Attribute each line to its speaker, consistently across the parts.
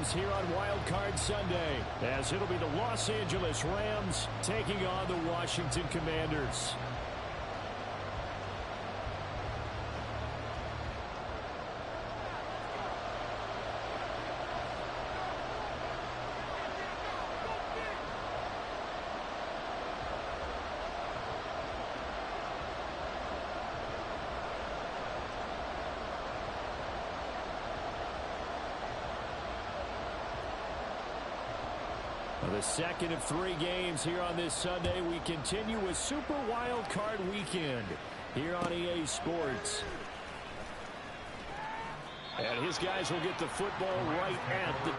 Speaker 1: games here on Wild Card Sunday, as it'll be the Los Angeles Rams taking on the Washington Commanders. The second of 3 games here on this Sunday. We continue with Super Wild Card Weekend here on EA Sports. And his guys will get the football right at the...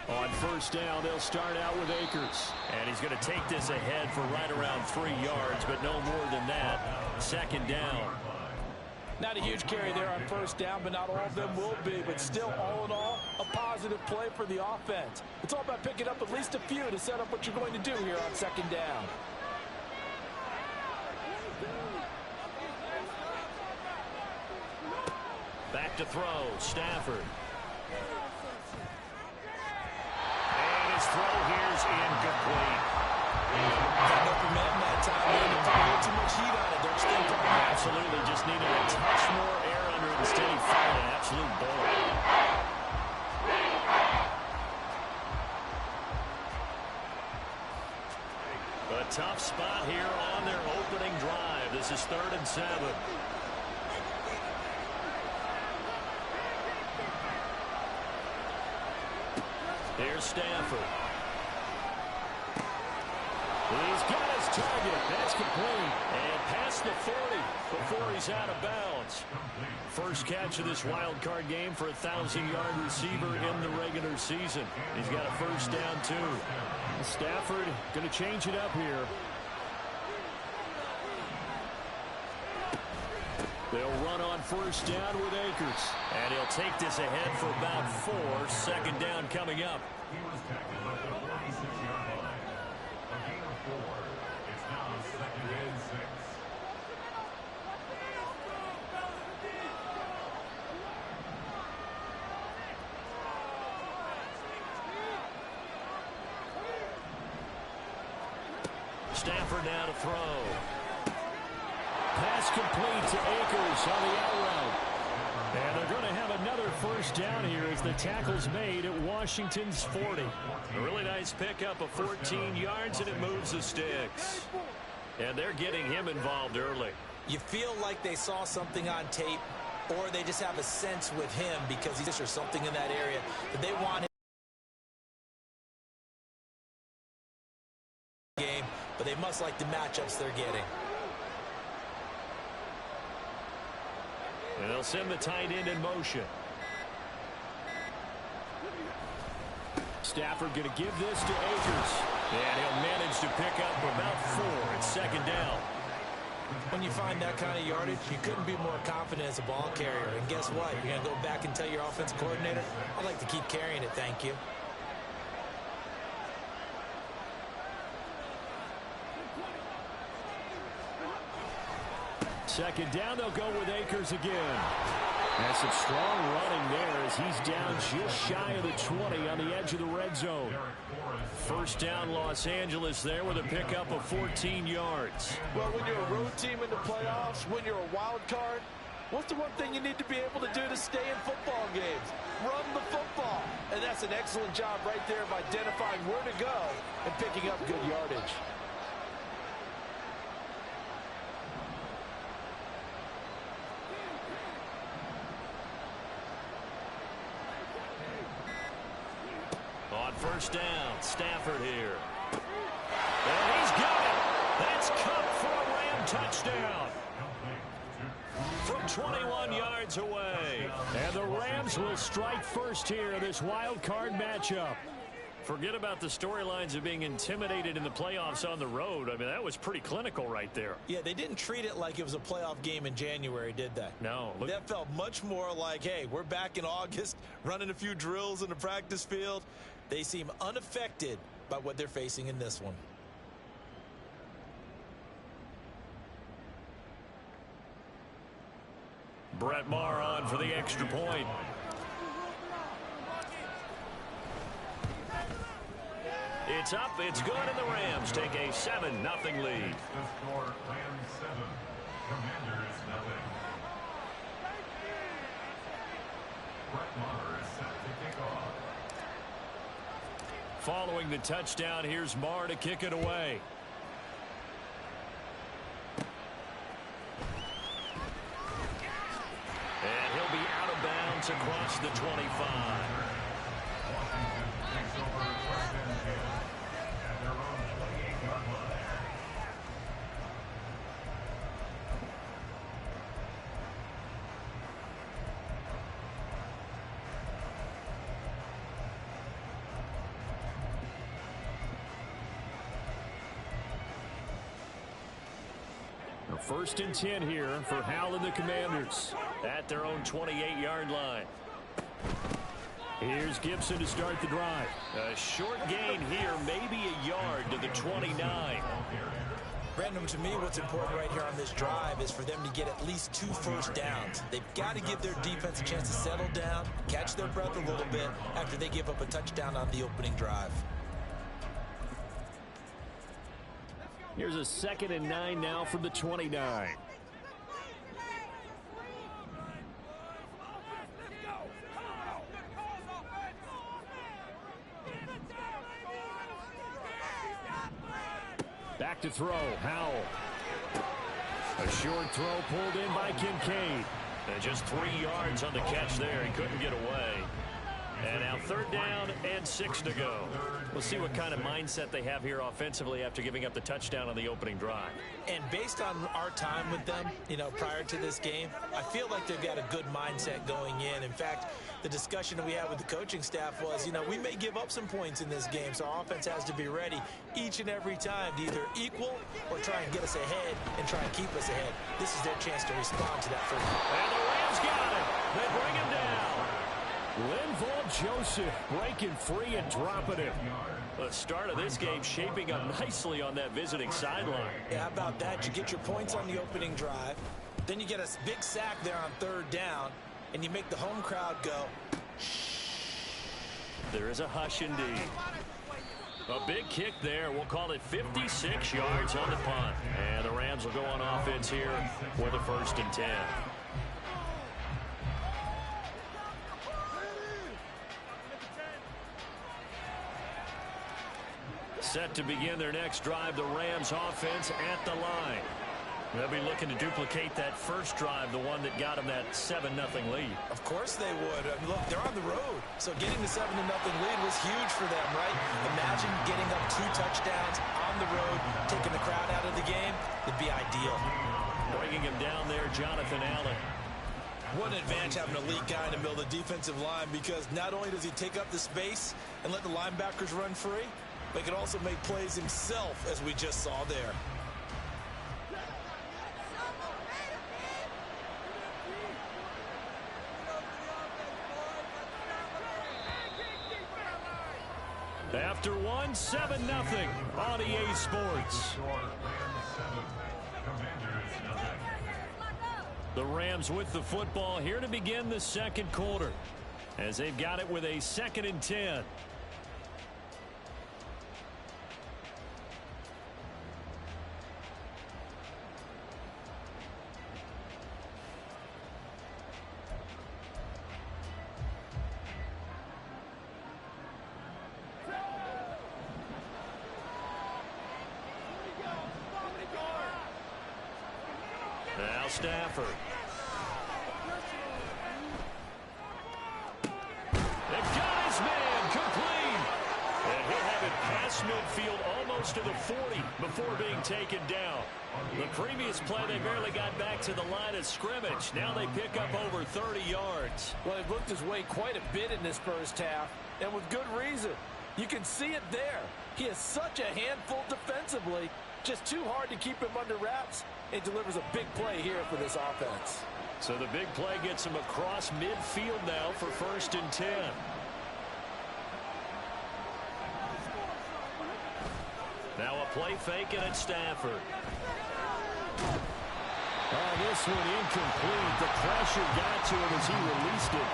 Speaker 1: On first down, they'll start out with Akers. And he's going to take this ahead for right around 3 yards, but no more than that. Second down.
Speaker 2: Not a huge carry there on first down, but not all of them will be. But still, all in all, a positive play for the offense. It's all about picking up at least a few to set up what you're going to do here on second down.
Speaker 1: Back to throw, Stafford. Throw here's incomplete.
Speaker 2: Got no command that time. They didn't put a little too much heat on it. They're still coming.
Speaker 1: Absolutely, just needed a touch more air under it instead he fired an absolute bullet. A tough spot here on their opening drive. This is 3rd and 7. Here's Stafford. He's got his target. That's complete. And past the 40 before he's out of bounds. First catch of this wild card game for a 1,000-yard receiver in the regular season. He's got a first down, too. Stafford going to change it up here. They'll run on first down with Akers. And he'll take this ahead for about 4. Second down coming up.
Speaker 3: He was tackled at the 46-yard line. A gain of 4. It's now 2nd and 6.
Speaker 1: Stafford now to throw. Pass complete to Akers on the out route. And they're going to have another first down here as the tackle's made at Washington's 40. A really nice pickup of 14 yards, and it moves the sticks. And they're getting him involved early.
Speaker 2: You feel like they saw something on tape, or they just have a sense with him because he's or something in that area that they want him game, but they must like the matchups they're getting.
Speaker 1: And they'll send the tight end in motion. Stafford going to give this to Akers. And he'll manage to pick up about 4. It's second down.
Speaker 2: When you find that kind of yardage, you couldn't be more confident as a ball carrier. And guess what? You're going to go back and tell your offensive coordinator, I'd like to keep carrying it, thank you.
Speaker 1: second down, they'll go with Akers again. That's some strong running there as he's down just shy of the 20 on the edge of the red zone. First down, Los Angeles there with a pickup of 14 yards.
Speaker 2: Well, when you're a road team in the playoffs, when you're a wild card, what's the one thing you need to be able to do to stay in football games? Run the football. And that's an excellent job right there of identifying where to go and picking up good yardage.
Speaker 1: On first down, Stafford here. And he's got it. That's Cup for a Ram touchdown. From 21 yards away. And the Rams will strike first here in this wild card matchup. Forget about the storylines of being intimidated in the playoffs on the road. I mean, that was pretty clinical right there.
Speaker 2: Yeah, they didn't treat it like it was a playoff game in January, did they?
Speaker 1: No.
Speaker 2: That felt much more like, hey, we're back in August, running a few drills in the practice field. They seem unaffected by what they're facing in this one.
Speaker 1: Brett Maher on for the extra point. It's up, it's good, and the Rams take a 7-0 lead.
Speaker 3: The score, Rams 7, Commanders 0. Brett Maher is set to kick off.
Speaker 1: Following the touchdown, here's Maher to kick it away. And he'll be out of bounds across the 25.
Speaker 3: Washington takes over first and 10 at their own 28-yard line.
Speaker 1: First and 10 here for Hal and the Commanders at their own 28-yard line. Here's Gibson to start the drive. A short gain here, maybe a yard to the 29.
Speaker 2: Brandon, to me, what's important right here on this drive is for them to get at least 2 first downs. They've got to give their defense a chance to settle down, catch their breath a little bit after they give up a touchdown on the opening drive.
Speaker 1: Here's a 2nd and 9 now from the 29. Back to throw, Howell. A short throw pulled in by Kincaid. And just 3 yards on the catch there. He couldn't get away. And now 3rd down and 6 to go. We'll see what kind of mindset they have here offensively after giving up the touchdown on the opening drive.
Speaker 2: And based on our time with them, prior to this game, I feel like they've got a good mindset going in. In fact, the discussion that we had with the coaching staff was, we may give up some points in this game, so our offense has to be ready each and every time to either equal or try and get us ahead and try and keep us ahead. This is their chance to respond to that first.
Speaker 1: And the Rams got it. They bring him down. Linval Joseph breaking free and dropping him. The start of this game shaping up nicely on that visiting sideline.
Speaker 2: Yeah, how about that? You get your points on the opening drive. Then you get a big sack there on 3rd down, and you make the home crowd go.
Speaker 1: There is a hush indeed. A big kick there. We'll call it 56 yards on the punt. And the Rams will go on offense here with a 1st and 10. Set to begin their next drive, the Rams offense at the line. They'll be looking to duplicate that first drive, the one that got them that 7-0 lead.
Speaker 2: Of course they would. I mean, look, they're on the road. So getting the 7-0 lead was huge for them, right? Imagine getting up 2 touchdowns on the road, taking the crowd out of the game. It'd be ideal.
Speaker 1: Bringing him down there, Jonathan Allen.
Speaker 2: What an advantage having a elite guy in the middle of the defensive line, because not only does he take up the space and let the linebackers run free, but he can also make plays himself, as we just saw there.
Speaker 1: After one, 7-0 on EA Sports. The Rams with the football here to begin the second quarter, as they've got it with a 2nd and 10. Now Stafford. They got his man complete. And he'll have it past midfield almost to the 40 before being taken down. The previous play, they barely got back to the line of scrimmage. Now they pick up over 30 yards.
Speaker 4: Well, he looked his way quite a bit in this first half, and with good reason. You can see it there. He is such a handful defensively. Just too hard to keep him under wraps. It delivers a big play here for this offense.
Speaker 1: So the big play gets him across midfield now for 1st and 10. Now a play fake, and it's Stafford. Oh, this one incomplete. The pressure got to him as he released it.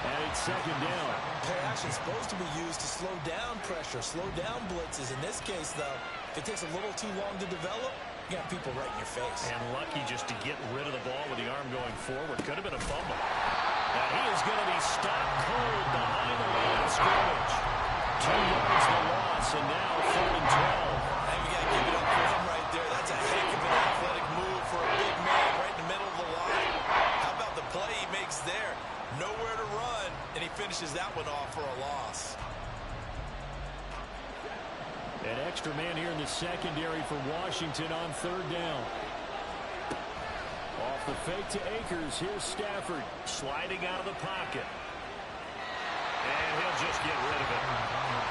Speaker 1: And it's 2nd down.
Speaker 2: Play action is supposed to be used to slow down pressure, slow down blitzes. In this case, though, if it takes a little too long to develop, you got people right in your face.
Speaker 1: And lucky just to get rid of the ball with the arm going forward. Could have been a fumble. And he is going to be stopped cold behind the line of scrimmage. 2 yards the loss, and now 3rd and 12.
Speaker 2: And we got to give it up for him right there. That's a heck of an athletic move for a big man right in the middle of the line. How about the play he makes there? Nowhere to run, and he finishes that one off for a loss.
Speaker 1: An extra man here in the secondary for Washington on 3rd down. Off the fake to Akers. Here's Stafford sliding out of the pocket. And he'll just get rid of it.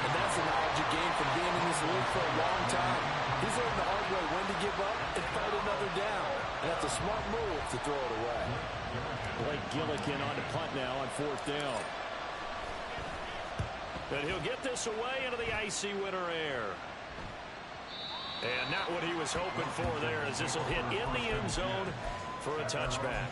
Speaker 4: And that's the knowledge you gain from being in this league for a long time. He's learned the hard way when to give up and fight another down. And that's a smart move to throw it away.
Speaker 1: Blake Gillikin on to punt now on 4th down. And he'll get this away into the icy winter air. And not what he was hoping for there, as this will hit in the end zone for a touchback.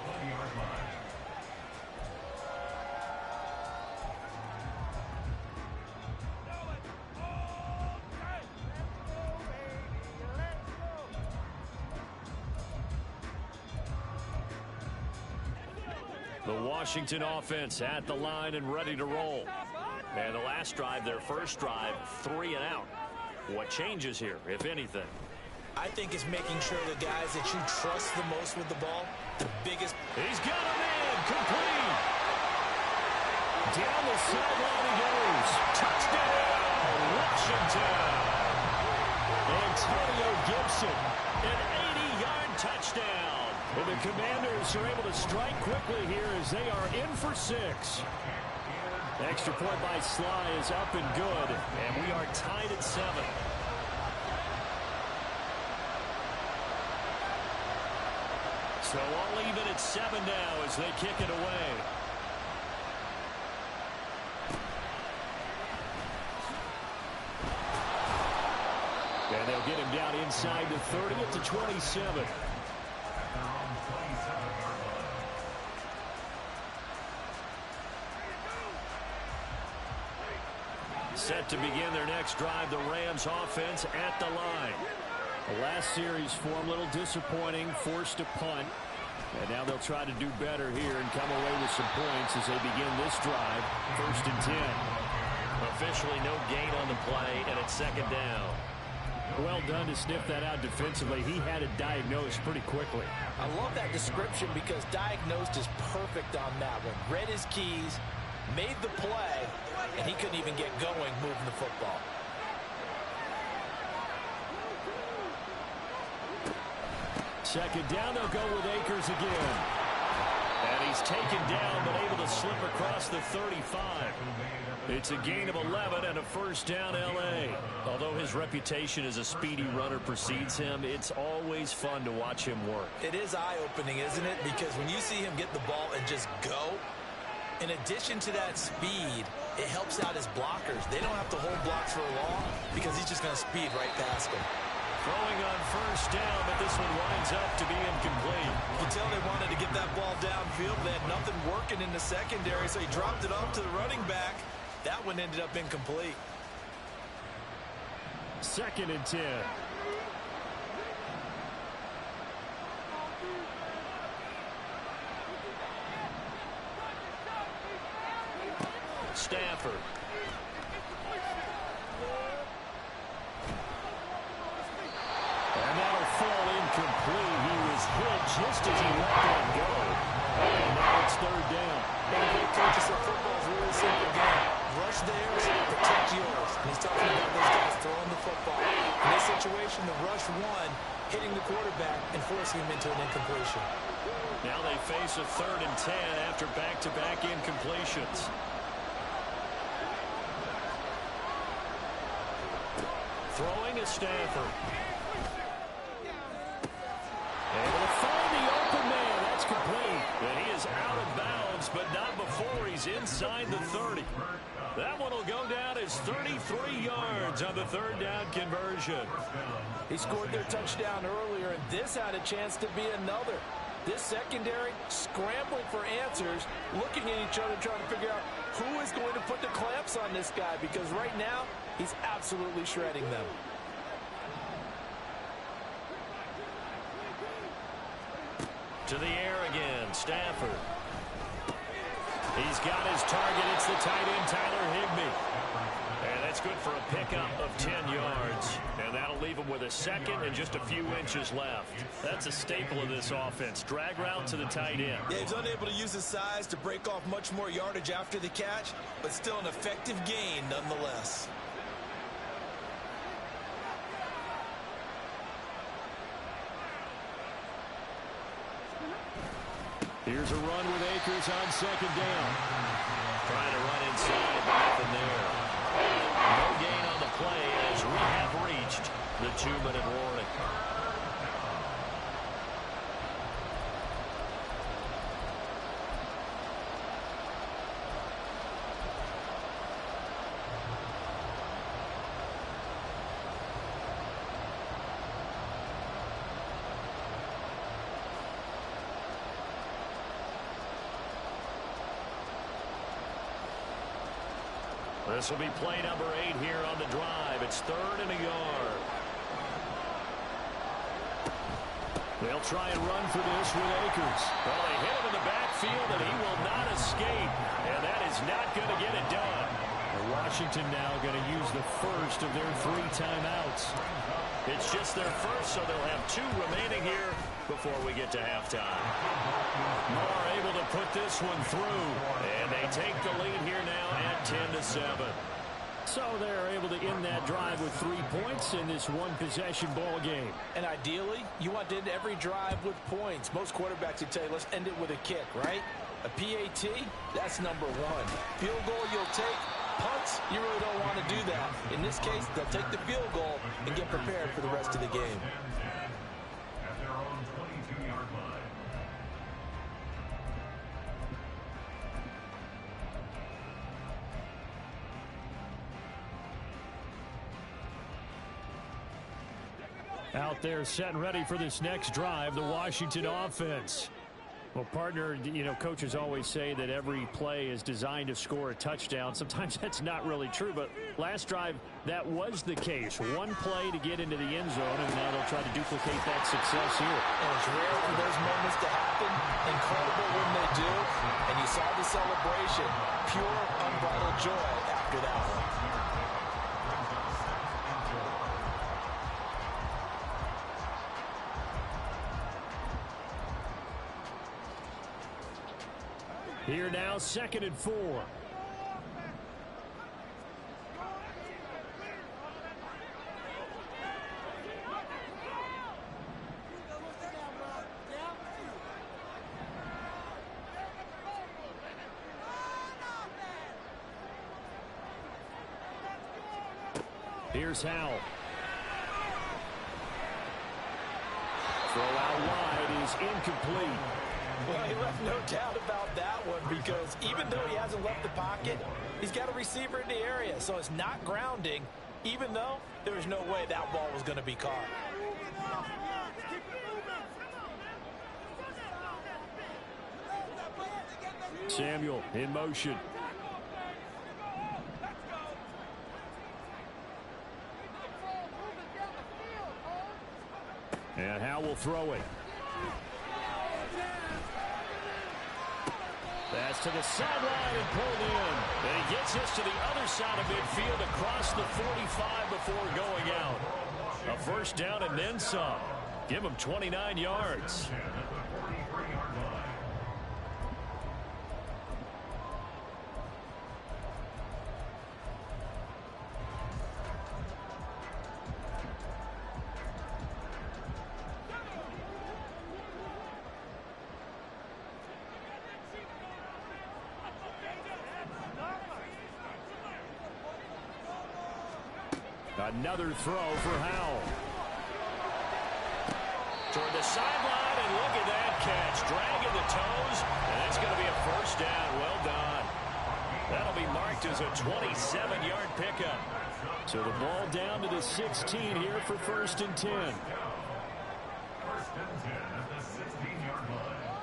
Speaker 1: The Washington offense at the line and ready to roll. And the last drive, their first drive, 3 and out. What changes here, if anything?
Speaker 2: I think it's making sure the guys that you trust the most with the ball, the biggest.
Speaker 1: He's got a man complete. Down the sideline he goes. Touchdown, Washington. Antonio Gibson, an 80-yard touchdown. And the Commanders are able to strike quickly here as they are in for 6. Extra point by Sly is up and good, and we are tied at 7. So all even at 7 now as they kick it away. And they'll get him down inside the 30 at the 27. Set to begin their next drive, the Rams offense at the line. The last series for them, a little disappointing, forced to punt. And now they'll try to do better here and come away with some points as they begin this drive, 1st and 10. Officially no gain on the play, and it's 2nd down. Well done to sniff that out defensively. He had it diagnosed pretty quickly.
Speaker 4: I love that description because diagnosed is perfect on that one. Read his keys, made the play, and he couldn't even get going moving the football.
Speaker 1: Second down, they'll go with Akers again. And he's taken down, but able to slip across the 35. It's a gain of 11 and a 1st down, L.A. Although his reputation as a speedy runner precedes him, it's always fun to watch him work.
Speaker 2: It is eye-opening, isn't it? Because when you see him get the ball and just go, in addition to that speed, it helps out his blockers. They don't have to hold blocks for long because he's just going to speed right past them.
Speaker 1: Throwing on first down, but this one winds up to be incomplete.
Speaker 2: You can tell they wanted to get that ball downfield. They had nothing working in the secondary, so he dropped it off to the running back. That one ended up incomplete.
Speaker 1: 2nd and 10. Stafford. And that'll fall incomplete. He was hit just as he let that go. And now it's 3rd down.
Speaker 2: And the great coaches said football is a really simple game. Rush theirs, protect yours. And he's talking about those guys throwing the football. In this situation, the rush won, hitting the quarterback and forcing him into an incompletion.
Speaker 1: Now they face a 3rd and 10 after back-to-back incompletions. Throwing is Stafford. Able to find the open man. That's complete. And he is out of bounds, but not before he's inside the 30. That one will go down as 33 yards on the 3rd down conversion.
Speaker 4: He scored their touchdown earlier, and this had a chance to be another. This secondary scrambling for answers, looking at each other, trying to figure out who is going to put the clamps on this guy, because right now he's absolutely shredding them.
Speaker 1: To the air again, Stafford. He's got his target. It's the tight end, Tyler Higbee. And that's good for a pickup of 10 yards. And that'll leave him with a 2nd and just a few inches left. That's a staple of this offense. Drag route to the tight end.
Speaker 2: Yeah, he's unable to use his size to break off much more yardage after the catch, but still an effective gain nonetheless.
Speaker 1: Here's a run with Akers on 2nd down. Trying to run inside, but nothing there. No gain on the play as we have reached the 2-minute warning. This will be play number 8 here on the drive. It's 3rd and a yard. They'll try and run for this with Akers. Well, they hit him in the backfield, and he will not escape. And that is not going to get it done. Washington now going to use the first of their 3 timeouts. It's just their first, so they'll have 2 remaining here before we get to halftime. Moore able to put this one through, and they take the lead here now at 10-7. So they're able to end that drive with 3 points in this one-possession ball game.
Speaker 4: And ideally, you want to end every drive with points. Most quarterbacks would tell you, let's end it with a kick, right? A PAT, that's number 1. Field goal you'll take. Punts, you really don't want to do that. In this case, they'll take the field goal and get prepared for the rest of the game.
Speaker 3: At their own 22-yard line.
Speaker 1: Out there set and ready for this next drive, the Washington offense. Well, partner, you know, coaches always say that every play is designed to score a touchdown. Sometimes that's not really true, but last drive, that was the case. One play to get into the end zone, and now they'll try to duplicate that success here.
Speaker 2: And it's rare for those moments to happen. Incredible when they do. And you saw the celebration. Pure, unbridled joy after that one.
Speaker 1: Here now, 2nd and 4. Here's Howell. Throw out wide is incomplete.
Speaker 2: Well, he left no doubt about that one, because even though he hasn't left the pocket, he's got a receiver in the area, so it's not grounding. even though there was no way that ball was going to be caught.
Speaker 1: Samuel in motion. And Howe will throw it. Pass to the sideline and pulled in. And he gets this to the other side of midfield across the 45 before going out. A first down and then some. Give him 29 yards. Another throw for Howell. Toward the sideline, and look at that catch. Dragging the toes, and it's going to be a first down. Well done. That'll be marked as a 27-yard pickup. So the ball down to the 16 here for 1st and 10.
Speaker 3: 1st and 10 at the 16-yard line.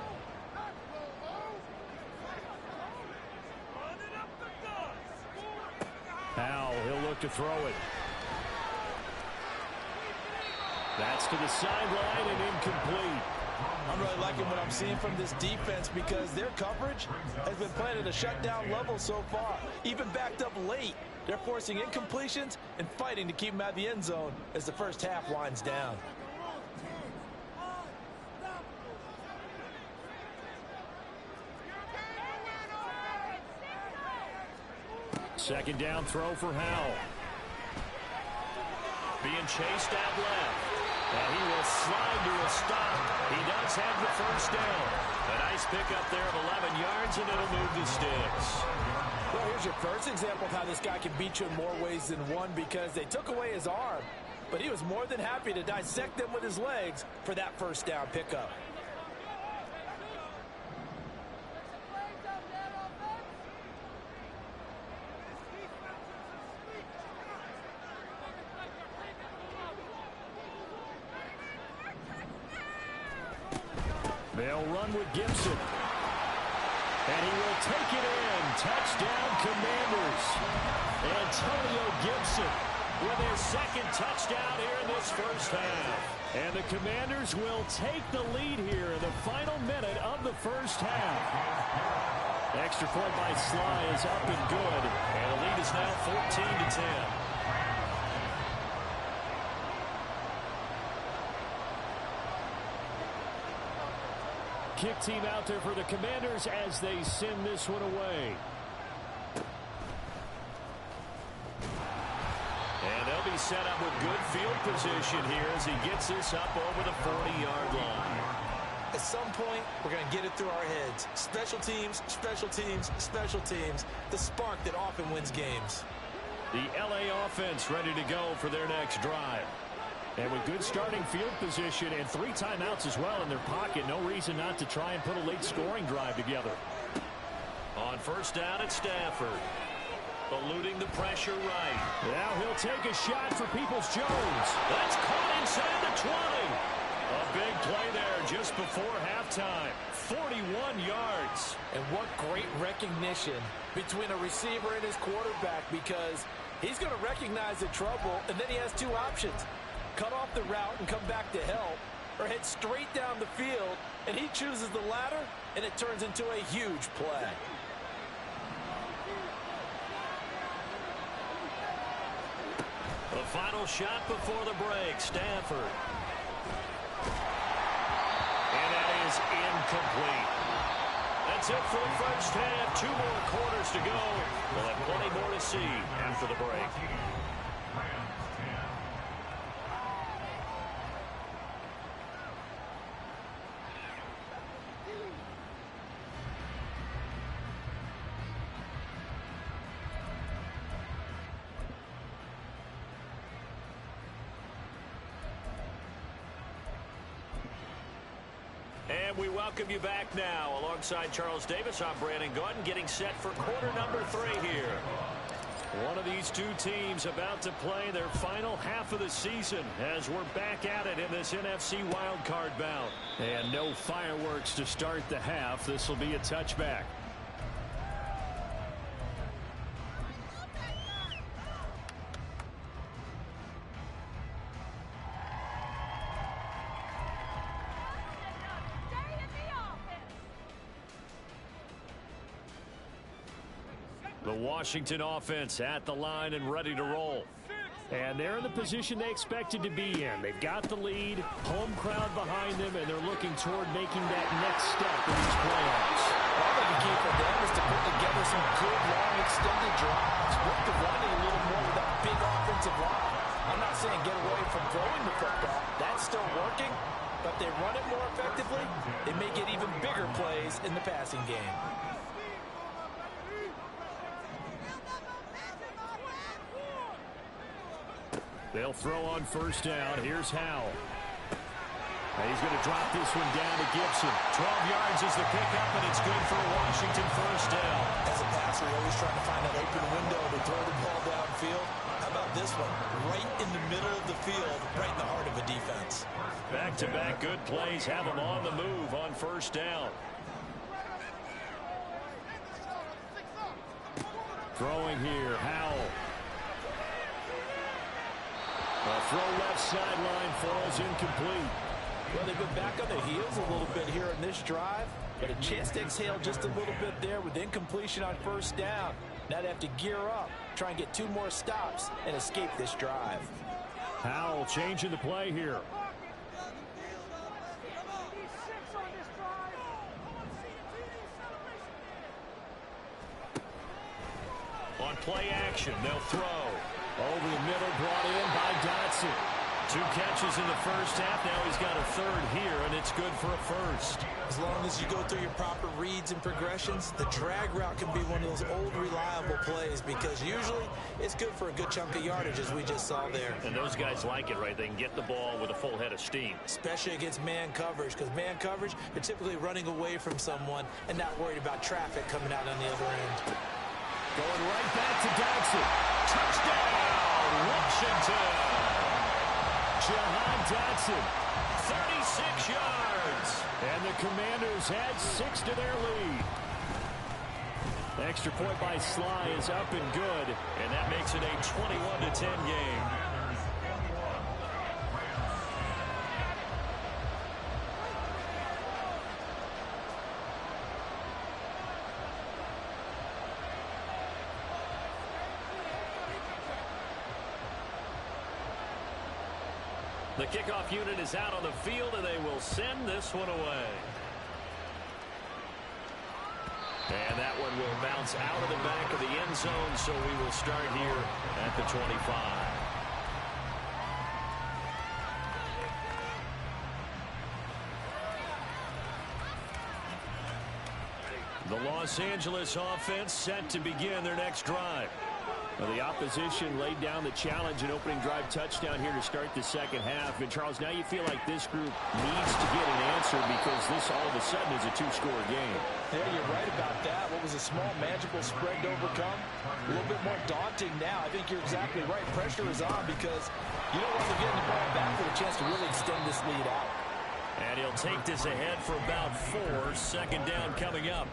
Speaker 1: Howell, he'll look to throw it. That's to the sideline and incomplete.
Speaker 2: I'm really liking what I'm seeing from this defense because their coverage has been playing at a shutdown level so far. Even backed up late, they're forcing incompletions and fighting to keep them out of the end zone as the first half winds down.
Speaker 1: Second down throw for Howell. Being chased out left. And he will slide to a stop. He does have the first down. A nice pickup there of 11 yards, and it'll move the sticks.
Speaker 2: Well, here's your first example of how this guy can beat you in more ways than one because they took away his arm, but he was more than happy to dissect them with his legs for that first down pickup.
Speaker 1: They'll run with Gibson. And he will take it in. Touchdown, Commanders. Antonio Gibson with his second touchdown here in this first half. And the Commanders will take the lead here in the final minute of the first half. Extra point by Sly is up and good. And the lead is now 14-10. Kick team out there for the Commanders as they send this one away. And they'll be set up with good field position here as he gets this up over the 40-yard line.
Speaker 2: At some point, we're going to get it through our heads. Special teams, special teams, special teams. The spark that often wins games.
Speaker 1: The LA offense ready to go for their next drive. And with good starting field position and 3 timeouts as well in their pocket, no reason not to try and put a late scoring drive together. On first down at Stafford. Eluding the pressure right. Now he'll take a shot for Peoples-Jones. That's caught inside the 20. A big play there just before halftime. 41 yards.
Speaker 2: And what great recognition between a receiver and his quarterback because he's going to recognize the trouble, and then he has 2 options. Cut off the route and come back to help, or head straight down the field, and he chooses the latter, and it turns into a huge play.
Speaker 1: The final shot before the break, Stafford. And that is incomplete. That's it for the first half. 2 more quarters to go. We'll have plenty more to see after the break. And we welcome you back now. Alongside Charles Davis, I'm Brandon Gordon, getting set for quarter number 3 here. One of these two teams about to play their final half of the season as we're back at it in this NFC wildcard bout. And no fireworks to start the half. This will be a touchback. The Washington offense at the line and ready to roll. And they're in the position they expected to be in. They've got the lead, home crowd behind them, and they're looking toward making that next step in these playoffs.
Speaker 2: All the key for them is to put together some good, long, extended drives. Work the running a little more with that big offensive line. I'm not saying get away from throwing the football. That's still working. But they run it more effectively, they may get even bigger plays in the passing game.
Speaker 1: They'll throw on first down. Here's Howell. And he's going to drop this one down to Gibson. 12 yards is the pickup, and it's good for a Washington first down.
Speaker 2: As a passer, you're always trying to find that open window to throw the ball downfield. How about this one? Right in the middle of the field, right in the heart of a defense.
Speaker 1: Back-to-back good plays have them on the move on first down. Throwing here, Howell. A throw left sideline falls incomplete.
Speaker 2: Well, they've been back on their heels a little bit here in this drive, but a chance to exhale just a little bit there with incompletion on first down. Now they have to gear up, try and get 2 more stops, and escape this drive.
Speaker 1: Howell changing the play here. On play action, they'll throw. Over the middle, brought in by Dotson. 2 catches in the first half. Now he's got a third here, and it's good for a first.
Speaker 2: As long as you go through your proper reads and progressions, the drag route can be one of those old reliable plays because usually it's good for a good chunk of yardage, as we just saw there.
Speaker 1: And those guys like it, right? They can get the ball with a full head of steam.
Speaker 2: Especially against man coverage, because man coverage, you're typically running away from someone and not worried about traffic coming out on the other end.
Speaker 1: Going right back to Dotson. Touchdown, Washington. Jahan Dotson, 36 yards. And the Commanders add 6 to their lead. Extra point by Sly is up and good. And that makes it a 21-10 game. The kickoff unit is out on the field, and they will send this one away. And that one will bounce out of the back of the end zone, so we will start here at the 25. The Los Angeles offense set to begin their next drive. Well, the opposition laid down the challenge and opening drive touchdown here to start the second half. And, Charles, now you feel like this group needs to get an answer because this all of a sudden is a 2-score game.
Speaker 2: Yeah, you're right about that. What was a small, magical spread to overcome? A little bit more daunting now. I think you're exactly right. Pressure is on because you don't want to get the ball back with a chance to really extend this lead out.
Speaker 1: And he'll take this ahead for about 4. Second down coming up.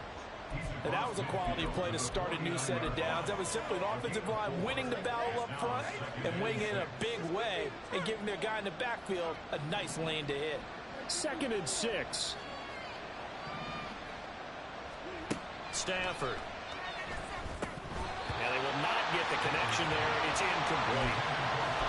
Speaker 2: And that was a quality play to start a new set of downs. That was simply an offensive line winning the battle up front and winning in a big way and giving their guy in the backfield a nice lane to hit.
Speaker 1: 2nd and 6. Stafford. And they will not get the connection there. It's incomplete.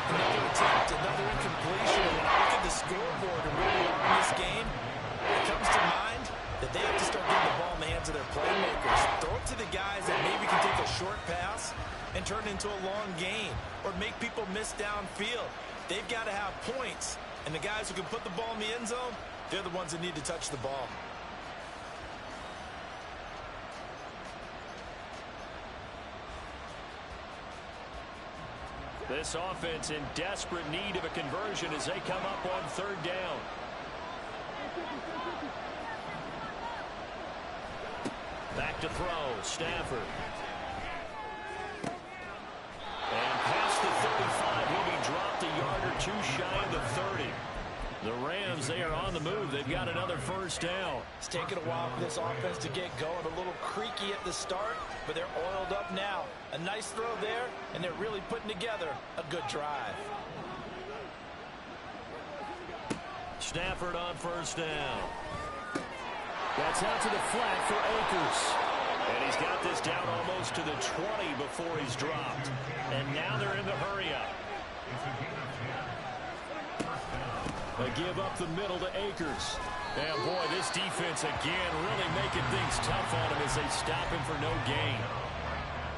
Speaker 2: Another attempt, another incompletion. And when I look at the scoreboard and where we are in this game, it comes to mind that they have to start getting the ball in the hands of their playmakers. Throw it to the guys that maybe can take a short pass and turn it into a long gain or make people miss downfield. They've got to have points. And the guys who can put the ball in the end zone, they're the ones that need to touch the ball.
Speaker 1: This offense in desperate need of a conversion as they come up on 3rd down. Back to throw, Stafford. two shy of the 30. The Rams, they are on the move. They've got another first down.
Speaker 2: It's taken a while for this offense to get going. A little creaky at the start, but they're oiled up now. A nice throw there, and they're really putting together a good drive.
Speaker 1: Stafford on first down. That's out to the flat for Akers. And he's got this down almost to the 20 before he's dropped. And now they're in the hurry-up. They give up the middle to Akers. And boy, this defense again really making things tough on him as they stop him for no gain.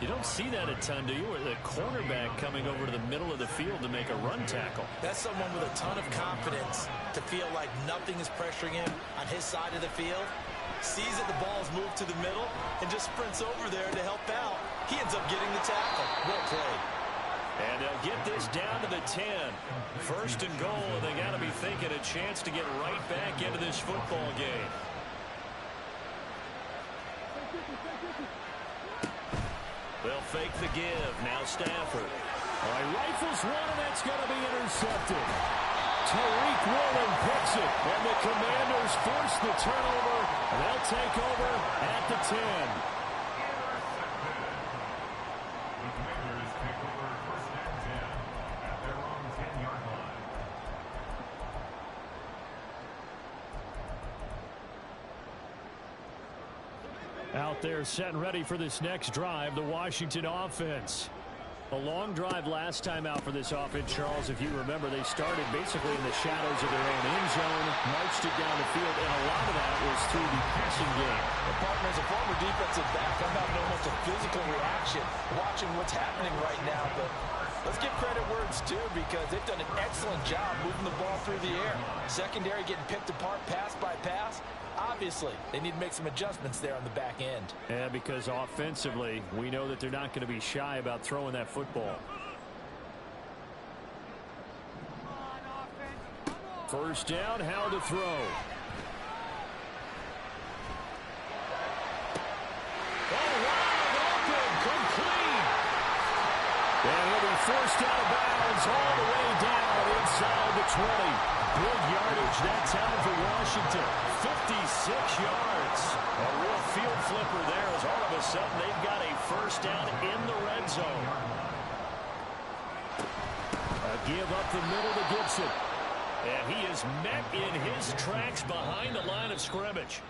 Speaker 1: You don't see that a ton, do you? Or the cornerback coming over to the middle of the field to make a run tackle.
Speaker 2: That's someone with a ton of confidence to feel like nothing is pressuring him on his side of the field. Sees that the ball's moved to the middle and just sprints over there to help out. He ends up getting the tackle. Well played.
Speaker 1: And they'll get this down to the 10. First and goal, and they got to be thinking a chance to get right back into this football game. They'll fake the give. Now Stafford. All right, rifles one, and that's going to be intercepted. Tariq Woolen picks it, and the Commanders force the turnover. They'll take over at the 10.
Speaker 3: The Commanders take over first and 10 at their own 10-yard line.
Speaker 1: Out there set and ready for this next drive, the Washington offense. A long drive last time out for this offense, Charles. If you remember, they started basically in the shadows of their own end zone, marched it down the field, and a lot of that was through the passing game.
Speaker 2: The partner, as a former defensive back, I'm having almost a physical reaction watching what's happening right now. But let's give credit where it's due, because they've done an excellent job moving the ball through the air. Secondary getting picked apart pass by pass. Obviously, they need to make some adjustments there on the back end.
Speaker 1: Yeah, because offensively, we know that they're not going to be shy about throwing that football. First down, how to throw. Oh, wide open, complete. And he'll be forced out of bounds all the way down inside the 20. Big yardage that time for Washington. 56 yards. A real field flipper there as all of a sudden they've got a first down in the red zone. A give up the middle to Gibson. And he is met in his tracks behind the line of scrimmage.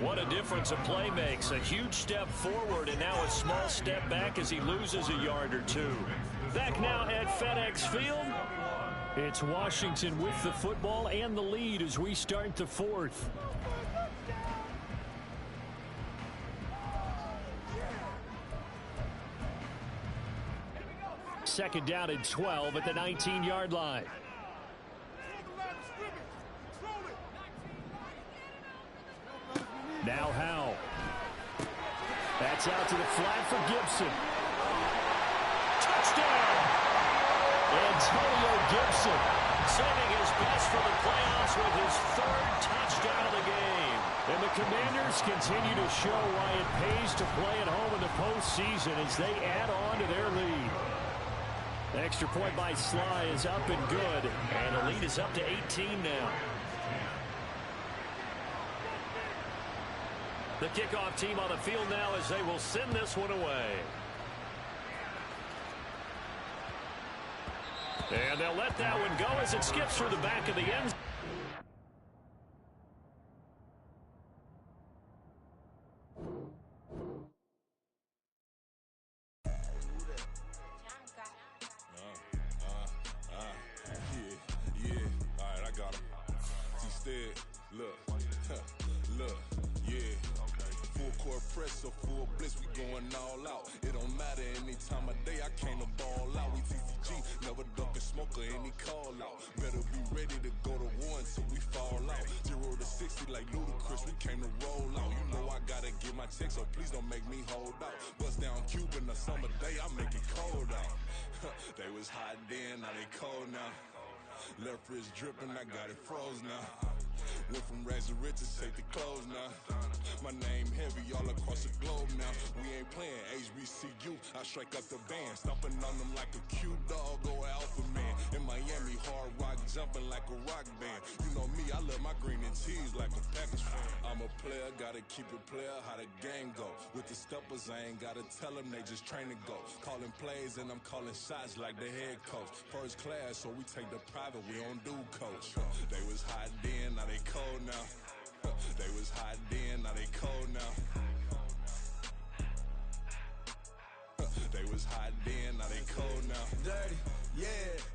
Speaker 1: What a difference a play makes. A huge step forward and now a small step back as he loses a yard or two. Back now at FedEx Field. It's Washington with the football and the lead as we start the fourth. Second down and 12 at the 19-yard line. Now Howe. That's out to the flat for Gibson. Touchdown! Antonio Gibson saving his best for the playoffs with his third touchdown of the game. And the Commanders continue to show why it pays to play at home in the postseason as they add on to their lead. The extra point by Sly is up and good, and the lead is up to 18 now. The kickoff team on the field now as they will send this one away. And they'll let that one go as it skips through the back of the end zone.
Speaker 5: Yeah. All right, I got him. Instead, look, yeah. Full court press or full blitz, we going all out. It don't matter any time of day, I came to ball out. We TCG, never duck a smoker, any call out. Better be ready to go to war until we fall out. 0 to 60 like Ludacris, we came to roll out. You know I gotta get my check, so please don't make me hold out. Bust down Cuban a summer day, I make it cold out. They was hot then, now they cold now. Left wrist dripping, I got it froze now. Went from rags to riches, take the clothes now. My name heavy all across the globe now. We ain't playing HBCU, I strike up the band. Stomping on them like a cute dog or alpha man. In Miami, hard rock jumping like a rock band. You know me, I love my green and cheese like a Packers fan. I'm a player, gotta keep it player, how the game go. With the steppers, I ain't gotta tell them, they just train to go. Calling plays and I'm calling shots like the head coach. First class, so we take the private, we don't do coach. They was hot then, now they cold now. They was hot then, now they cold now. They was hot then, now they cold now.
Speaker 6: Dirty, yeah,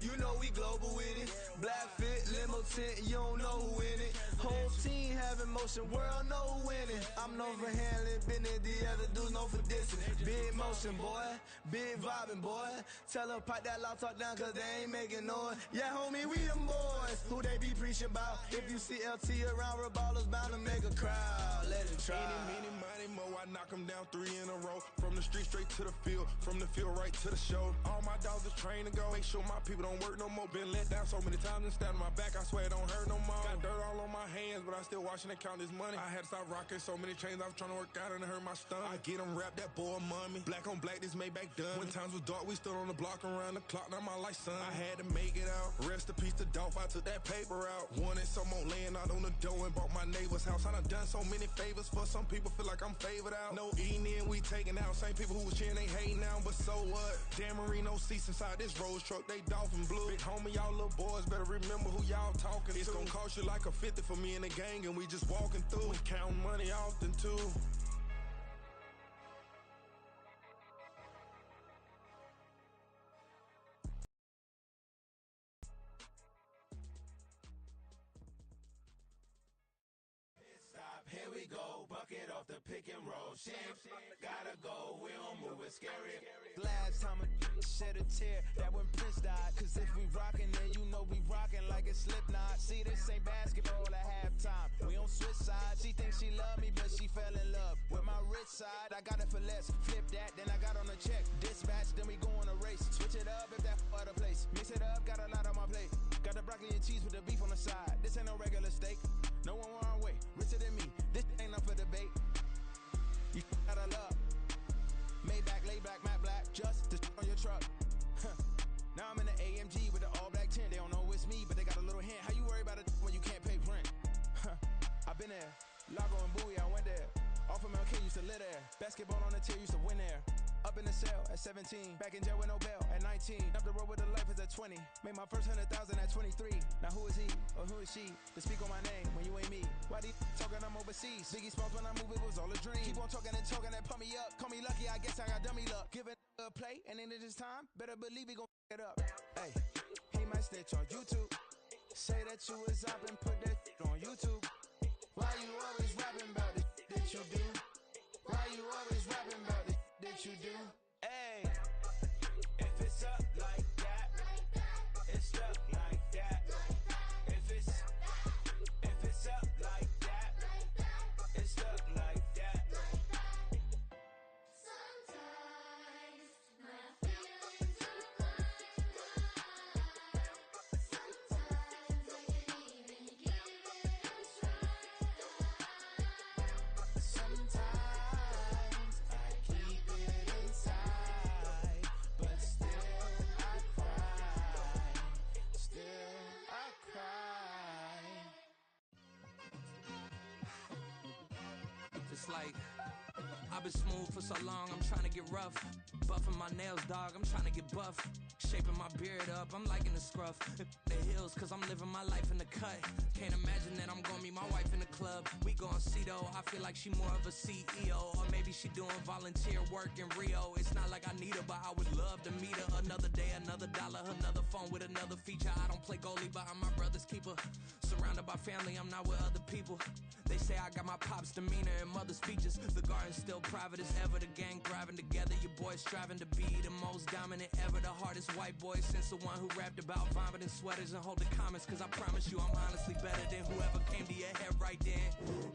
Speaker 6: you know we global with it. Black fit, limo tent, you don't know who in it. Whole team having motion, world know who winning. I'm known for handling business, the other dudes known for dissing. Big motion, boy, big vibing, boy. Tell them pipe that loud talk down, cause they ain't making noise. Yeah, homie, we them boys, who they be preaching about. If you see LT around, Reballo's bound to make a crowd. Let it try.
Speaker 5: Eeny, meeny, miny, mo, I knock them down 3 in a row. From the street straight to the field, from the field right to the show. All my dogs are trained to go. Make sure my people don't work no more. Been let down so many times and stabbed my back, I swear it don't hurt no more. Got dirt all on my hands, but I still watching and count this money. I had to stop rocking so many chains, I was trying to work out and it hurt my stomach. I get them wrapped, that boy mommy. Black on black, this Maybach done. When times was dark, we stood on the block around the clock, now my life son. I had to make it out. Rest in peace to Dolph, I took that paper out. Wanted some more laying out on the dough and bought my neighbor's house. I done so many favors for some people, feel like I'm favored out. No eating in, we taking out. Same people who was cheering, they hating now, but so what? Dan Marino seats inside this Rolls truck, they dolphin blue. Big homie, y'all little boys better remember who y'all talking to. It's gonna cost you like a 50 for me and the gang, and we just walking through. We counting money often too.
Speaker 6: Here we go, bucket off the pick and roll. Shift, gotta go, we don't move it, scary. Last time a shed a tear, that when Prince died. Cause if we rockin', then you know we rockin' like a Slipknot. See, this ain't basketball at halftime. We on switch sides. She thinks she love me, but she fell in love with my rich side. I got it for less, flip that, then I got on a check. Dispatch, then we go on a race. Switch it up if that other place. Mix it up, got a lot on my plate. Got the broccoli and cheese with the beef on the side. This ain't no regular steak. No one wrong way, richer than me. This ain't up for debate. You got a love. Maybach, lay back, matte black, just to on your truck. Now I'm in the AMG with the all black tint. They don't know it's me, but they got a little hint. How you worry about it when you can't pay rent? I've been there. Lago and Bowie, I went there. Off of MLK, used to live there. Basketball on the tier, used to win there. Up in the cell at 17. Back in jail with no bail at 19. Up the road with the life is at 20. Made my first 100,000 at 23. Now who is he or who is she to speak on my name when you ain't me? Why they talking I'm overseas? Biggie Smalls when I move, it was all a dream. Keep on talking and talking and pump me up. Call me lucky, I guess I got dummy luck. Give it a play and then it is time. Better believe we gon' it up. Hey, he might snitch on YouTube. Say that you was up and put that on YouTube. Why you always rapping about the that you do? Why you always rapping about the that you do? Hey, if it's up like that, it's stuck like that. If it's up like that, it's stuck like that.
Speaker 7: Sometimes my feelings are flying high. Sometimes I can't even give it a try. Sometimes I keep it inside, but still I cry. Still I cry.
Speaker 8: It's like I've been smooth for so long, I'm trying to get rough. Buffing my nails, dog, I'm trying to get buff. Shaping my beard up, I'm liking the scruff. The hills, cause I'm living my life in the cut. Can't imagine that I'm gonna meet my wife in the club. We gon' see though, I feel like she more of a CEO. Or maybe she doing volunteer work in Rio. It's not like I need her, but I would love to meet her. Another day, another dollar, another phone with another feature. I don't play goalie, but I'm my brother's keeper. Surrounded by family, I'm not with other people. They say I got my pop's demeanor and mother's features. The garden's still private as ever. The gang thriving together. Your boys striving to be the most dominant ever. The hardest white boy since the one who rapped about vomiting sweaters and holding comments. Cause I promise you I'm honestly better than whoever came to your head right then.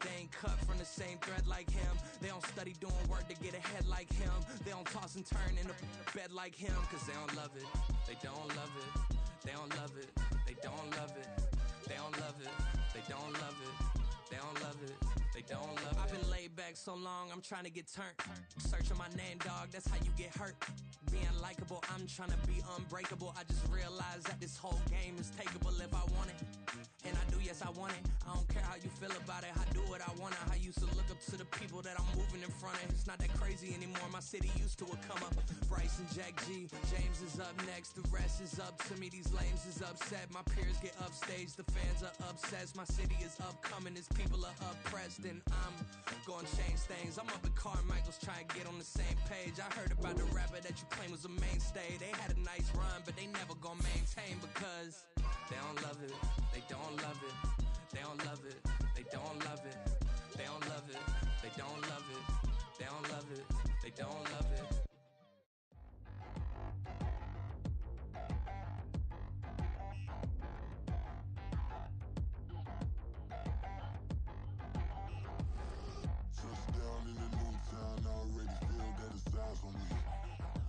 Speaker 8: They ain't cut from the same thread like him. They don't study doing work to get ahead like him. They don't toss and turn in a bed like him. Cause they don't love it. They don't love it. They don't love it. They don't love it. They don't love it. They don't love it. they don't love it. I've been laid back so long, I'm trying to get turned. Searching my name, dog, that's how you get hurt. Being likable, I'm trying to be unbreakable. I just realized that this whole game is takeable if I want it. And I do, yes, I want it. I don't care how you feel about it. I do what I want it. I used to look up to the people that I'm moving in front of. It's not that crazy anymore. My city used to a come up. Bryce and Jack G. James is up next. The rest is up to me. These lames is upset. My peers get upstaged. The fans are obsessed. My city is upcoming. His people are oppressed. And I'm gonna change things. I'm up at Carmichael's trying to get on the same page. I heard about the rapper that you claim was a mainstay. They had a nice run, but they never gonna maintain because they don't love it. They don't love it. They don't love it. They don't love it. They don't love it. They don't love it. They don't love it. They don't love it.
Speaker 5: Touchdown in the new town, I already feel that it's eyes on me.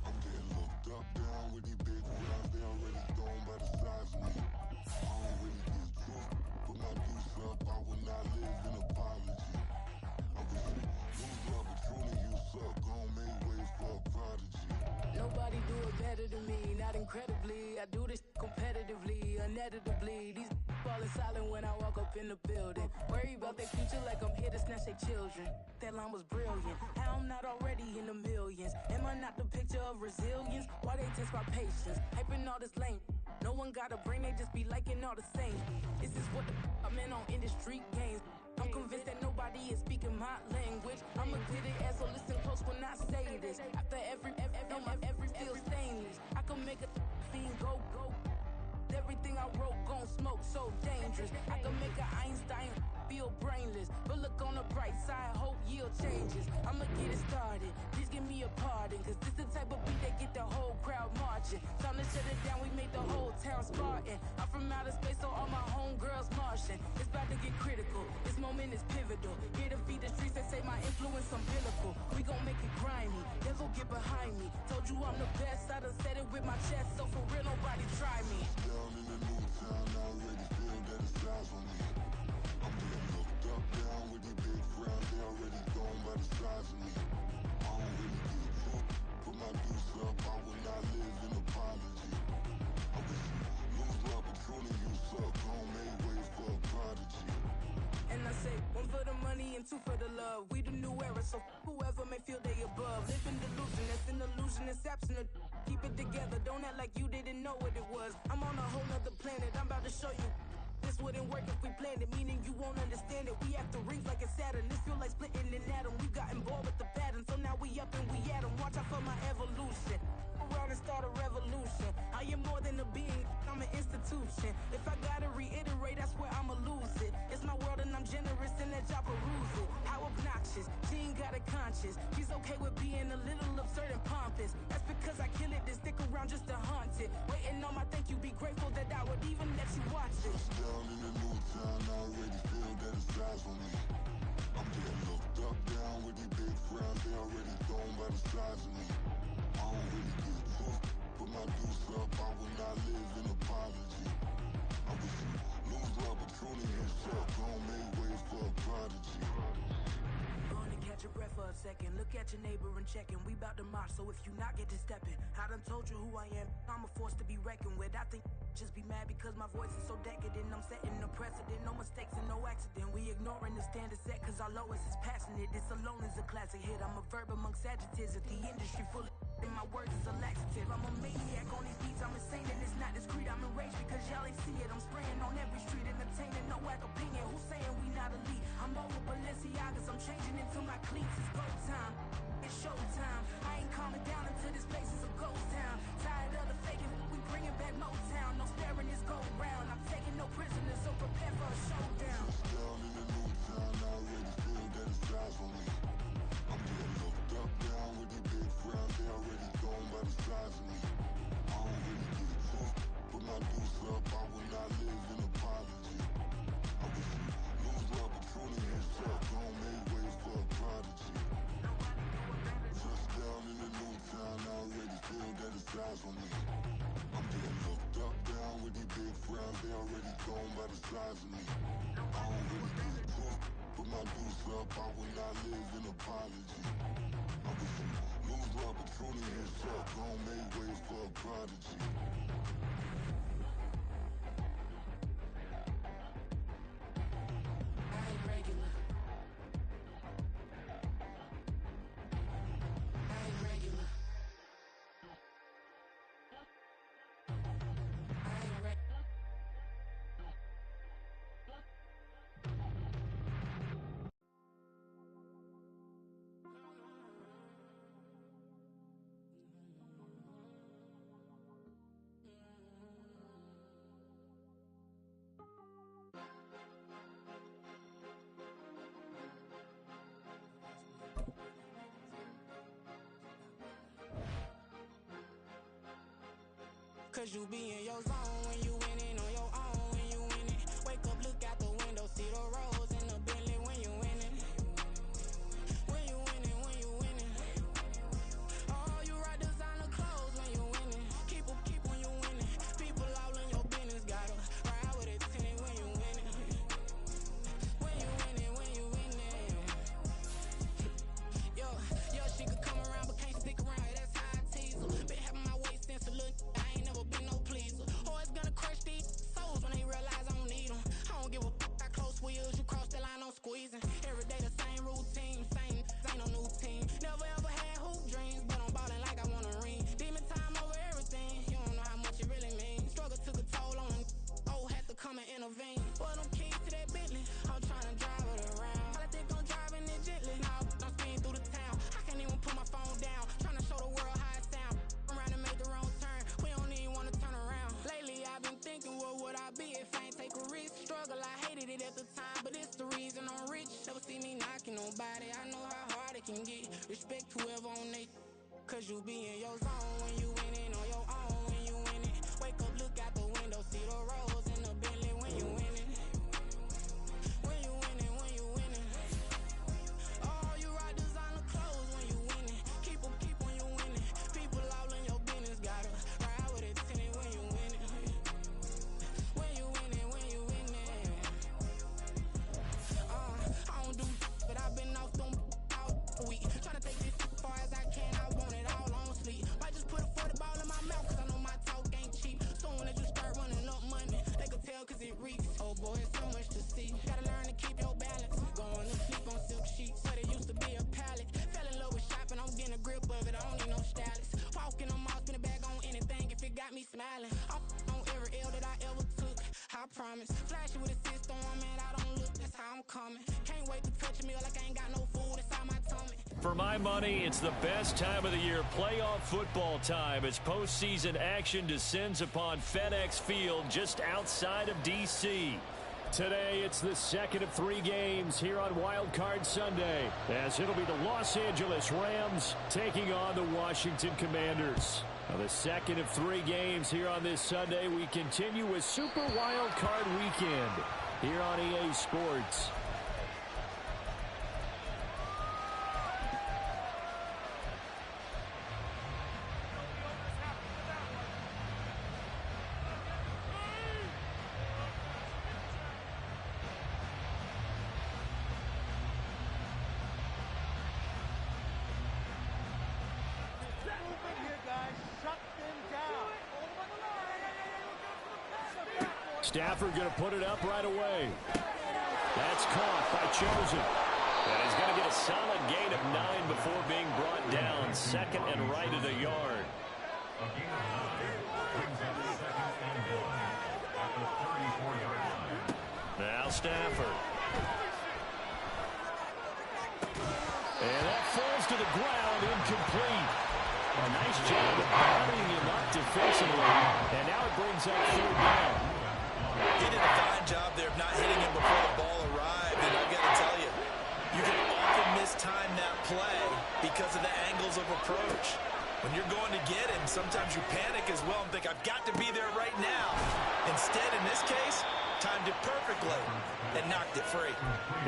Speaker 5: I'm getting looked up, down with these big crowds, they already thrown by the size of me. I don't really get truth, put my deuce up, I will not live in apology. I wish you lose love, but truly you suck, gon' make way for a prodigy.
Speaker 9: Nobody do it better than me, not incredibly. I do this competitively, uneditably. These falling silent when I walk up in the building. Worry about their future like I'm here to snatch their children. That line was brilliant. How I'm not already in the millions. Am I not the picture of resilience? Why they test my patience? Hyping all this lame. No one got a brain, they just be liking all the same. This is what the I'm in on industry games. I'm convinced that nobody is speaking my language. I'ma get it as so listen close when I say this. After every feel stainless. I can make a fiend go. Everything I wrote gon' smoke so dangerous. I can make an Einstein feel brainless. But look on the bright side, hope yield changes. I'ma get it started, please give me a pardon. Cause this the type of beat that get the whole crowd marching. Time to shut it down, we made the whole town Spartan. I'm from outer space, so all my homegirls Martian. It's about to get critical, this moment is pivotal. Here to feed the streets that say my influence umbilical. We gon' make it grimy, devil get behind me. Told you I'm the best, I done said it with my chest. So for real, nobody try me.
Speaker 5: Down in the new town, I already feel that it's eyes on me. I'm getting looked up, down with these big crowds, they already thrown by the size of me. I don't really get truth, put my deuce up, I will not live in apology. I wish you lose love, but truly you suck, gon' make way for a prodigy.
Speaker 9: And I say, one for the money and two for the love. We the new era, so whoever may feel they above. Live in delusion, that's an illusion, it's absent of. Keep it together, don't act like you didn't know what it was. I'm on a whole nother planet, I'm about to show you. This wouldn't work if we planned it, meaning you won't understand it. We have to rings like a Saturn, this feel like splitting an atom. We got involved with the pattern, so now we up and we at 'em. Watch out for my evolution. Around and start a revolution. I am more than a being, I'm an institution. If I gotta reiterate, that's where I'ma lose it. It's my world and I'm generous and let y'all peruse it. How obnoxious, she ain't got a conscience. She's okay with being a little absurd and pompous. That's because I kill it, then stick around just to haunt it. Waiting on my thank you, be grateful that I would even let you watch it.
Speaker 5: Down in the new town, I already feel that it's eyes on me. I'm getting looked up, down with these big crowds, they already thrown by the size of me. I don't really get truth, put my deuce up, I will not live in apology. I wish you lose love, but truly you suck, gon' make way for a prodigy.
Speaker 9: Gonna catch your breath for a second. Look at your neighbor and checking. We bout to march, so if you not get to stepping. I done told you who I am. I'm a force to be reckoned with. I think just be mad because my voice is so decadent. I'm setting a precedent. No mistakes and no accident. We ignoring the standard set cause our lowest is passionate. This alone is a classic hit. I'm a verb amongst adjectives. If the industry full of and my words is a laxative. I'm a maniac on these beats. I'm insane and it's not discreet. I'm enraged because y'all ain't see it. I'm spraying on every street, entertaining no whack opinion. Who's saying we not elite? I'm over Balenciagas. I'm changing into my cleats. It's go time. It's showtime. I ain't calming down until this place is a ghost town. Tired of the faking. We bringing back Motown. No sparing this go round. I'm taking no prisoners, so prepare for a showdown.
Speaker 5: Down in the new town, I already feel that it's eyes on me. I'm getting looked up, down with these big crowds, they already thrown by the size of me. I don't really get truth, put my deuce up, I will not live in apology. I wish you lose love, but truly you suck, gon' make way for a prodigy. Touchdown in the new town, I already feel that it's eyes on me. I'm getting looked up, down with these big crowds, they already thrown by the size of me. I don't really get truth, put
Speaker 10: my deuce up, I will not live in apology. I'm with some loose rubber, truly his truck, gon' make way for a prodigy.
Speaker 7: Cause you be in your zone when you winning on your own when you winning. Wake up, look out the window, see the rose in the Bentley when you winning. When you winning, when you winning. Oh, you ride designer clothes when you winning. Keep when you winning. People all in your business, gotta ride with it tinted when you winning. When you winning, when you winning. Yo, she could come around but can't stick around, that's how I tease her. Been having my waist since a little, I ain't never been no pleaser. Always gonna crush these souls when they realize I don't need them. I don't give a fuck how close wheels, you cross the line, I'm squeezing. Every day the same routine, ain't no new team. Never ever had hoop dreams, but I'm ballin' like I want a ring. Demon time over everything, you don't know how much it really means. Struggle took a toll on them, had to come and intervene. Well, them keys to that Bentley, I'm tryna drive it around. I think I'm driving it gently, now I'm speeding through the town. I can't even put my phone down, tryna show the world how it sound. Around and make the wrong turn, we don't even wanna turn around. Lately I've been thinking, what would I be if I ain't take a risk? Struggle, I hated it at the time, but it's the reason I'm rich. Never see me knocking nobody, I know how hard it can get. Respect whoever on they, cause you be in your zone when you winning on your own when you winning. Wake up, look out the window, see the rose in the Bentley when you winning. When you winning, when you winning. Oh, you ride designer clothes when you winning. Keep when you winning. People all in your business, gotta ride with it tinted when you winning. When you winning, when you winning. I don't do but I've been off them all week. Tryna take this as far as I can, I want it all on sleep. Might just put a 40 ball in my mouth, cause I know my talk ain't cheap. Soon as you start running up money, they can tell cause it reeks. Oh boy, it's so much to see. Gotta learn to keep your balance. Going to sleep on silk sheets, so they used to be a pallet. Fell in love with shopping, I'm getting a grip of it, I don't need no stylist. Walking on mouth, spin a bag on anything if it got me smiling. I'm on every L that I ever took, I promise. Flashy with a system, man, I don't look, that's how I'm coming. Can't wait to touch a meal like I ain't got no food inside my tummy.
Speaker 1: For my money, it's the best time of the year, playoff football time, as postseason action descends upon FedEx Field just outside of D.C. Today, it's the second of 3 games here on Wild Card Sunday, as it'll be the Los Angeles Rams taking on the Washington Commanders. Now, the second of 3 games here on this Sunday, we continue with Super Wild Card Weekend here on EA Sports. Stafford going to put it up right away. That's caught by Chosen. And he's going to get a solid gain of 9 before being brought down. Second and right at a yard. Now Stafford. And that falls to the ground, incomplete. A nice job of bounding him up defensively. And now it brings up 3rd down.
Speaker 2: He did a fine job there of not hitting him before the ball arrived, and I've got to tell you, you can often mistime that play because of the angles of approach. When you're going to get him, sometimes you panic as well and think, I've got to be there right now. Instead, in this case, time to it perfectly and knocked it free.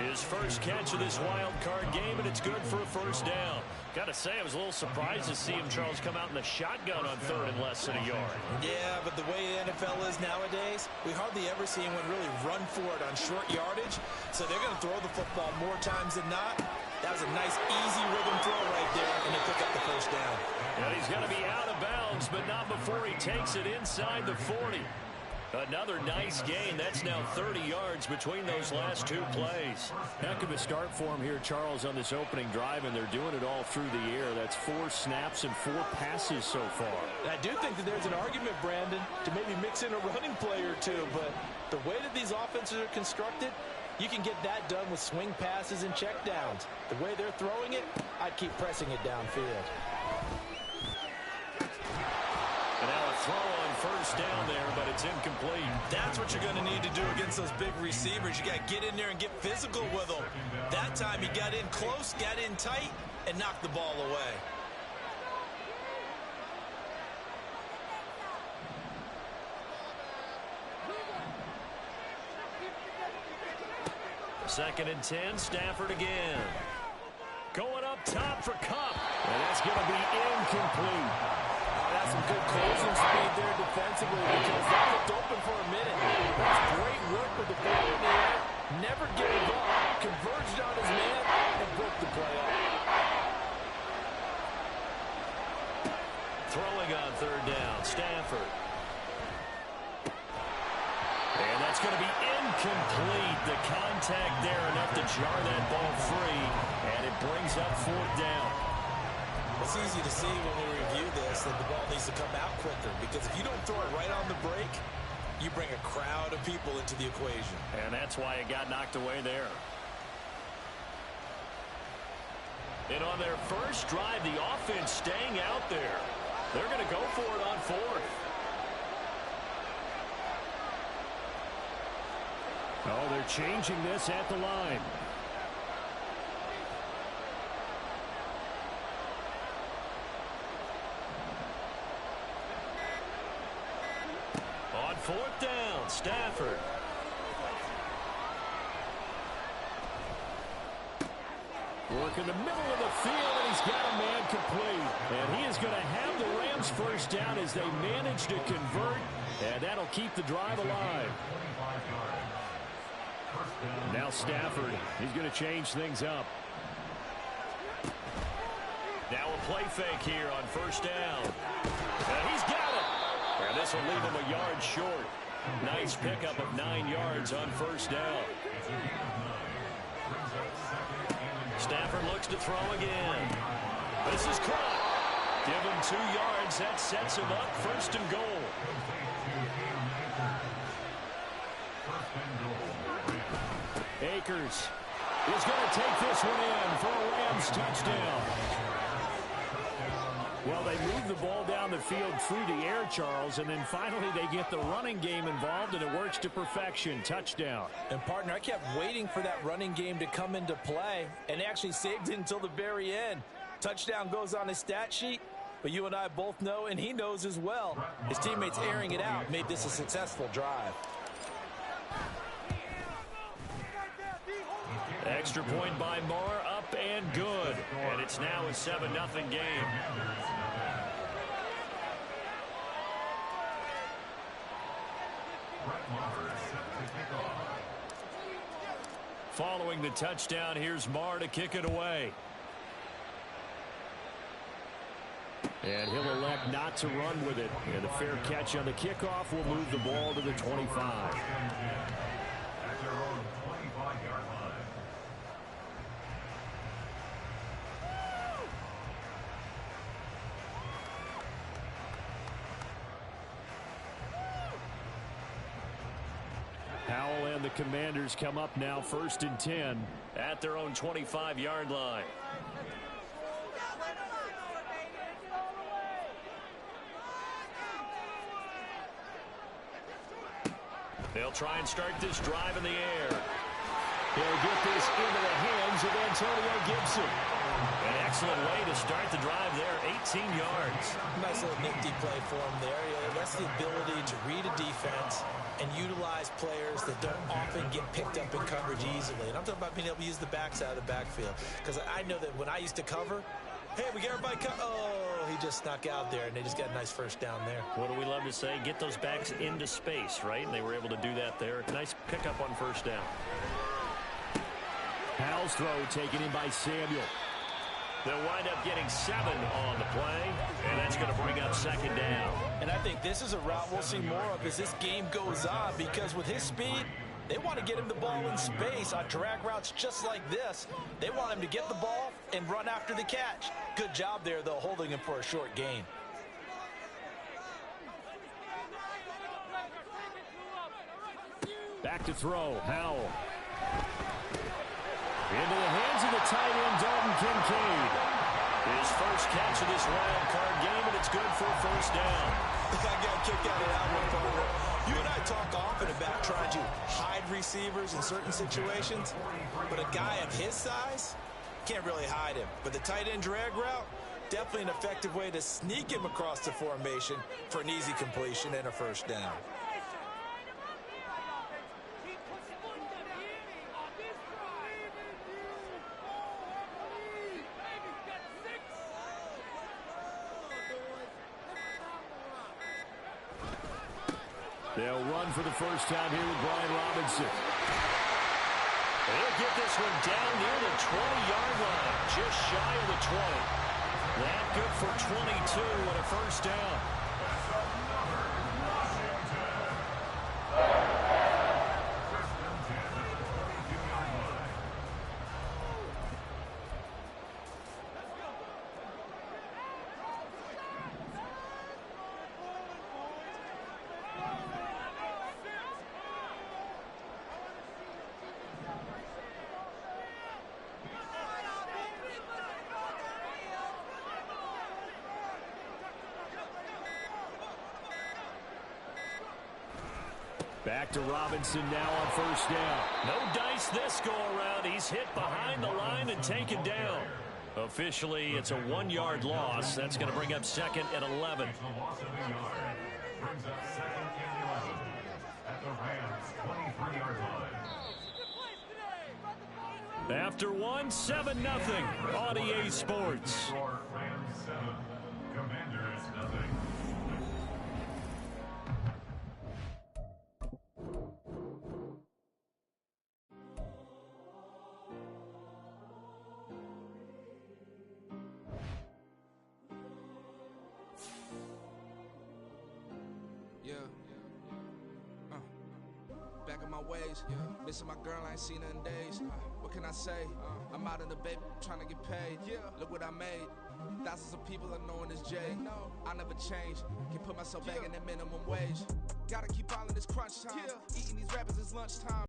Speaker 1: His first catch of this wild card game, and it's good for a first down. Got to say, I was a little surprised to see him, Charles, come out in the shotgun on third and less than a yard.
Speaker 2: Yeah, but the way the NFL is nowadays, we hardly ever see anyone really run for it on short yardage. So they're going to throw the football more times than not. That was a nice, easy rhythm throw right there, and they pick up the first down.
Speaker 1: And he's going to be out of bounds, but not before he takes it inside the 40. Another nice gain. That's now 30 yards between those last two plays. Heck of a start for him here, Charles, on this opening drive, and they're doing it all through the air. That's 4 snaps and 4 passes so far.
Speaker 2: And I do think that there's an argument, Brandon, to maybe mix in a running play or two, but the way that these offenses are constructed, you can get that done with swing passes and checkdowns. The way they're throwing it, I'd keep pressing it downfield.
Speaker 1: And now a throw on first down there, but it's incomplete.
Speaker 2: That's what you're going to need to do against those big receivers. You got to get in there and get physical with them. That time he got in close, got in tight, and knocked the ball away.
Speaker 1: Second and 10, Stafford again. Going up top for Kupp. And that's going to be incomplete.
Speaker 4: That's some good closing speed there defensively because that looked open for a minute. That's great work with the ball in the air. Never gave up. Converged on his man and broke the play up.
Speaker 1: Throwing on third down, Stafford. And that's going to be incomplete. The contact there enough to jar that ball free. And it brings up fourth down.
Speaker 2: It's easy to see when we review this that the ball needs to come out quicker because if you don't throw it right on the break, you bring a crowd of people into the equation.
Speaker 1: And that's why it got knocked away there. And on their first drive, the offense staying out there. They're going to go for it on fourth. Oh, they're changing this at the line. On fourth down, Stafford. Work in the middle of the field, and he's got a man complete. And he is going to have the Rams first down as they manage to convert. And that'll keep the drive alive. Now Stafford, he's going to change things up. Now a play fake here on first down. And he's got it. And this will leave him a yard short. Nice pickup of 9 yards on first down. Stafford looks to throw again. This is caught. Give him 2 yards. That sets him up first and goal. Akers is going to take this one in for a Rams touchdown. Well, they move the ball down the field through the air, Charles, and then finally they get the running game involved, and it works to perfection. Touchdown.
Speaker 2: And, partner, I kept waiting for that running game to come into play, and they actually saved it until the very end. Touchdown goes on his stat sheet, but you and I both know, and he knows as well, his teammates airing it out made this a successful drive.
Speaker 1: Extra point by Moore, up and good. And it's now a 7-0 game. Following the touchdown, here's Moore to kick it away. And he'll elect not to run with it. And a fair catch on the kickoff will move the ball to the 25. Howell and the Commanders come up now first and 10 at their own 25-yard line. They'll try and start this drive in the air. He'll get this into the hands of Antonio Gibson. An excellent way to start the drive there, 18 yards.
Speaker 2: Nice little nifty play for him there. Yeah, that's the ability to read a defense and utilize players that don't often get picked up in coverage easily. And I'm talking about being able to use the backside of the backfield. Because I know that when I used to cover, hey, we get everybody oh, he just snuck out there, and they just got a nice first down there.
Speaker 1: What do we love to say? Get those backs into space, right? And they were able to do that there. Nice pickup on first down. Powell's throw taken in by Samuel. They'll wind up getting 7 on the play, and that's going to bring up second down.
Speaker 2: And I think this is a route we'll see more of as this game goes on, because with his speed, they want to get him the ball in space on drag routes just like this. They want him to get the ball and run after the catch. Good job there, though, holding him for a short gain.
Speaker 1: Back to throw, Howell. Into the hands of the tight end, Dalton Kincaid. His first catch of this wild card game, and it's good for a first down.
Speaker 2: I got a kick out of that one, partner. You and I talk often about trying to hide receivers in certain situations, but a guy of his size can't really hide him. But the tight end drag route, definitely an effective way to sneak him across the formation for an easy completion and a first down.
Speaker 1: They'll run for the first time here with Brian Robinson. They'll get this one down near the 20-yard line, just shy of the 20. That good for 22 and a first down. Back to Robinson now on first down. No dice this go-around. He's hit behind the line and taken down. Officially, it's a 1-yard loss. That's going to bring up second and 11.
Speaker 3: Brings up second and 11 at the Rams' 23-yard line.
Speaker 1: After one, 7-0 on EA Sports.
Speaker 3: Score Rams 7, Commanders nothing.
Speaker 8: Back in my ways, missing my girl, I ain't seen her in days. What can I say? I'm out in the baby, trying to get paid. Look what I made. Thousands of people are knowing this Jay. I never change. Can put myself back in the minimum wage. Gotta keep all in this crunch time. Eating these rappers is lunchtime.